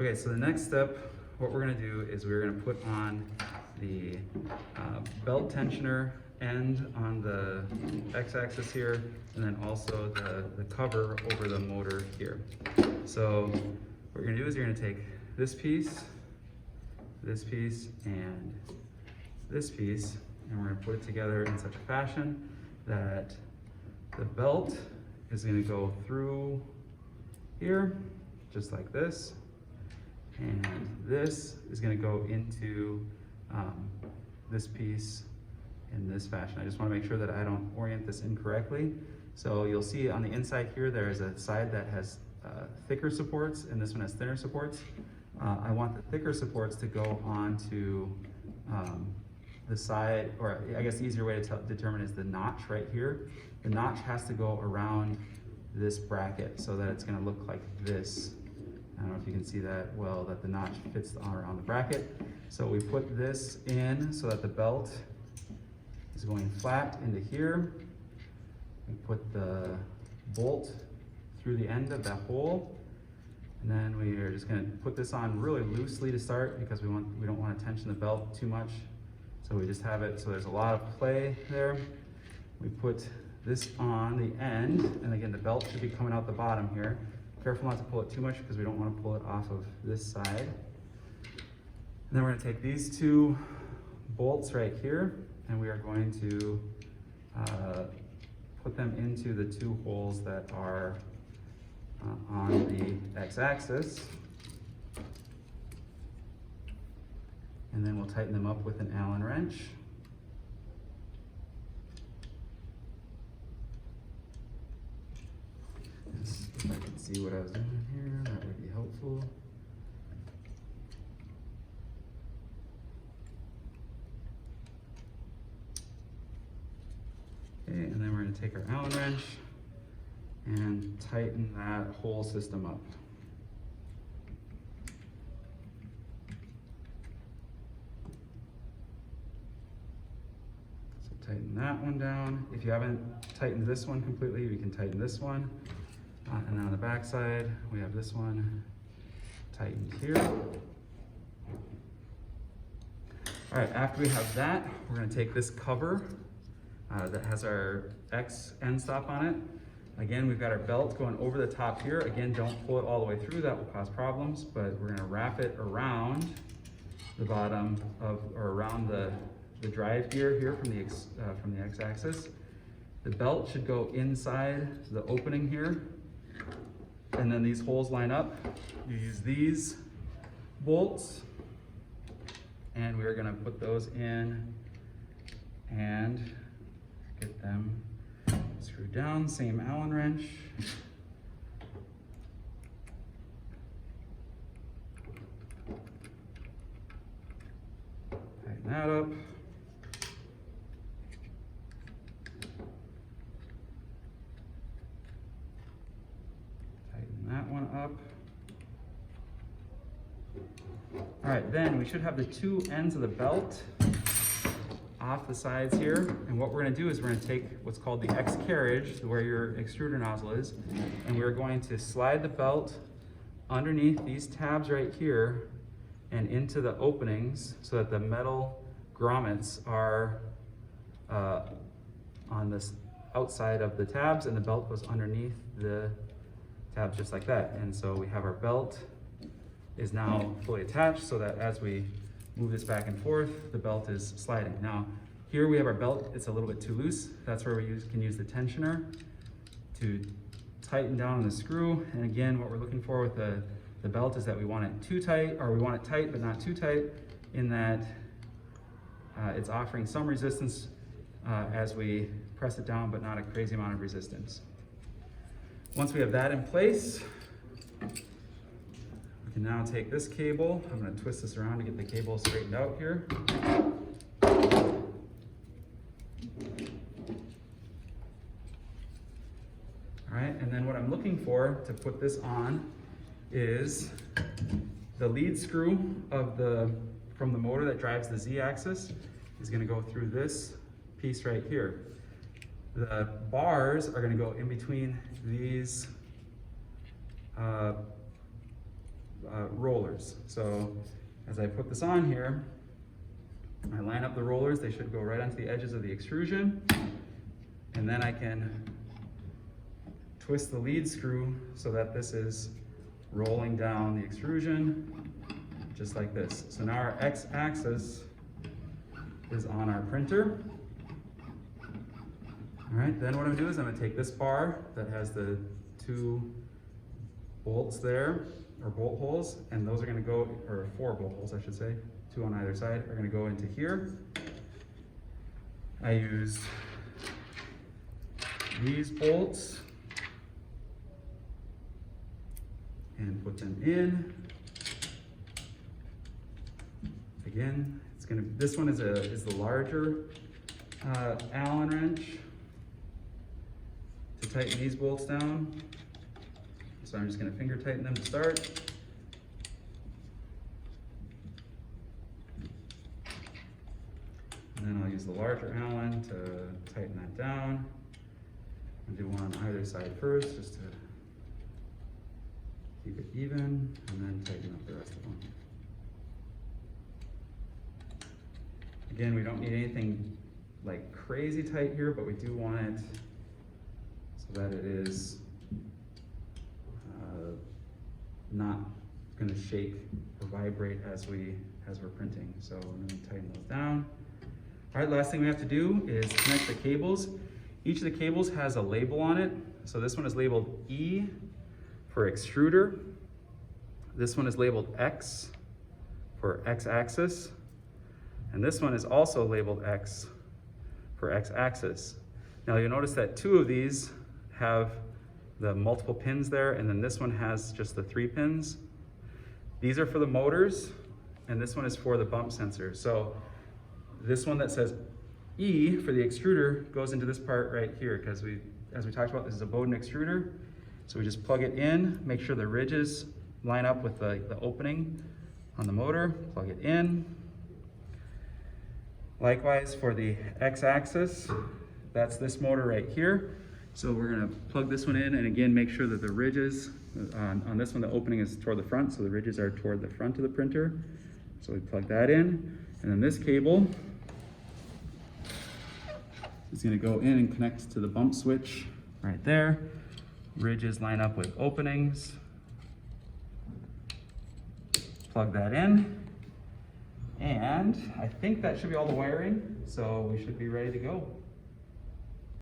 Okay, so the next step, what we're gonna do is we're gonna put on the belt tensioner end on the x-axis here, and then also the cover over the motor here. So what you're gonna do is you're gonna take this piece, and this piece, and we're gonna put it together in such a fashion that the belt is gonna go through here, just like this, and this is gonna go into this piece in this fashion. I just wanna make sure that I don't orient this incorrectly. So you'll see on the inside here, there is a side that has thicker supports, and this one has thinner supports. I want the thicker supports to go onto the side, or I guess the easier way to determine is the notch right here. The notch has to go around this bracket so that it's gonna look like this. I don't know if you can see that well, that the notch fits around the bracket. So we put this in so that the belt is going flat into here. We put the bolt through the end of that hole. And then we are just gonna put this on really loosely to start because we don't want to tension the belt too much. So we just have it so there's a lot of play there. We put this on the end, and again, the belt should be coming out the bottom here. Careful not to pull it too much because we don't want to pull it off of this side. And then we're going to take these two bolts right here, and we are going to put them into the two holes that are on the x-axis. And then we'll tighten them up with an Allen wrench. If I can see what I was doing here, that would be helpful. Okay, and then we're going to take our Allen wrench and tighten that whole system up. So tighten that one down. If you haven't tightened this one completely, you can tighten this one. And then on the back side, we have this one tightened here. All right, after we have that, we're gonna take this cover that has our X end stop on it. Again, we've got our belt going over the top here. Again, don't pull it all the way through, that will cause problems, but we're gonna wrap it around the bottom of, or around the drive gear here from the X-axis. The belt should go inside the opening here. And then these holes line up. You use these bolts, and we are going to put those in and get them screwed down. Same Allen wrench. Tighten that up. That one up. All right, then we should have the two ends of the belt off the sides here. And what we're gonna do is we're gonna take what's called the X carriage, where your extruder nozzle is, and we're going to slide the belt underneath these tabs right here and into the openings so that the metal grommets are on this outside of the tabs, and the belt goes underneath the tabs just like that. And so we have our belt is now fully attached so that as we move this back and forth, the belt is sliding. Now, here we have our belt, it's a little bit too loose. That's where we can use the tensioner to tighten down on the screw. And again, what we're looking for with the belt is that we want it too tight, or we want it tight but not too tight, in that it's offering some resistance as we press it down, but not a crazy amount of resistance. Once we have that in place, we can now take this cable. I'm going to twist this around to get the cable straightened out here. All right, and then what I'm looking for to put this on is the lead screw of from the motor that drives the Z-axis is going to go through this piece right here. The bars are going to go in between these rollers. So as I put this on here, I line up the rollers. They should go right onto the edges of the extrusion. And then I can twist the lead screw so that this is rolling down the extrusion just like this. So now our x-axis is on our printer. All right, then what I'm gonna do is I'm gonna take this bar that has the 2 bolts there, or bolt holes, and those are gonna go, or 4 bolt holes I should say, 2 on either side, are gonna go into here. I use these bolts and put them in. Again, it's gonna. This one is the larger Allen wrench to tighten these bolts down. So I'm just gonna finger tighten them to start. And then I'll use the larger Allen to tighten that down. I'll do one on either side first, just to keep it even, and then tighten up the rest of them. Again, we don't need anything like crazy tight here, but we do want it so that it is not gonna shake or vibrate as we're printing. So I'm gonna tighten those down. All right, last thing we have to do is connect the cables. Each of the cables has a label on it. So this one is labeled E for extruder. This one is labeled X for X-axis. And this one is also labeled X for X-axis. Now you'll notice that 2 of these have the multiple pins there, and then this one has just the 3 pins. These are for the motors, and this one is for the bump sensor. So this one that says E for the extruder goes into this part right here, because as we talked about, this is a Bowden extruder. So we just plug it in, make sure the ridges line up with the opening on the motor, plug it in. Likewise for the X-axis, that's this motor right here. So we're gonna plug this one in, and again, make sure that the ridges, on this one, the opening is toward the front, so the ridges are toward the front of the printer. So we plug that in, and then this cable is gonna go in and connect to the bump switch right there. Ridges line up with openings. Plug that in, and I think that should be all the wiring, so we should be ready to go.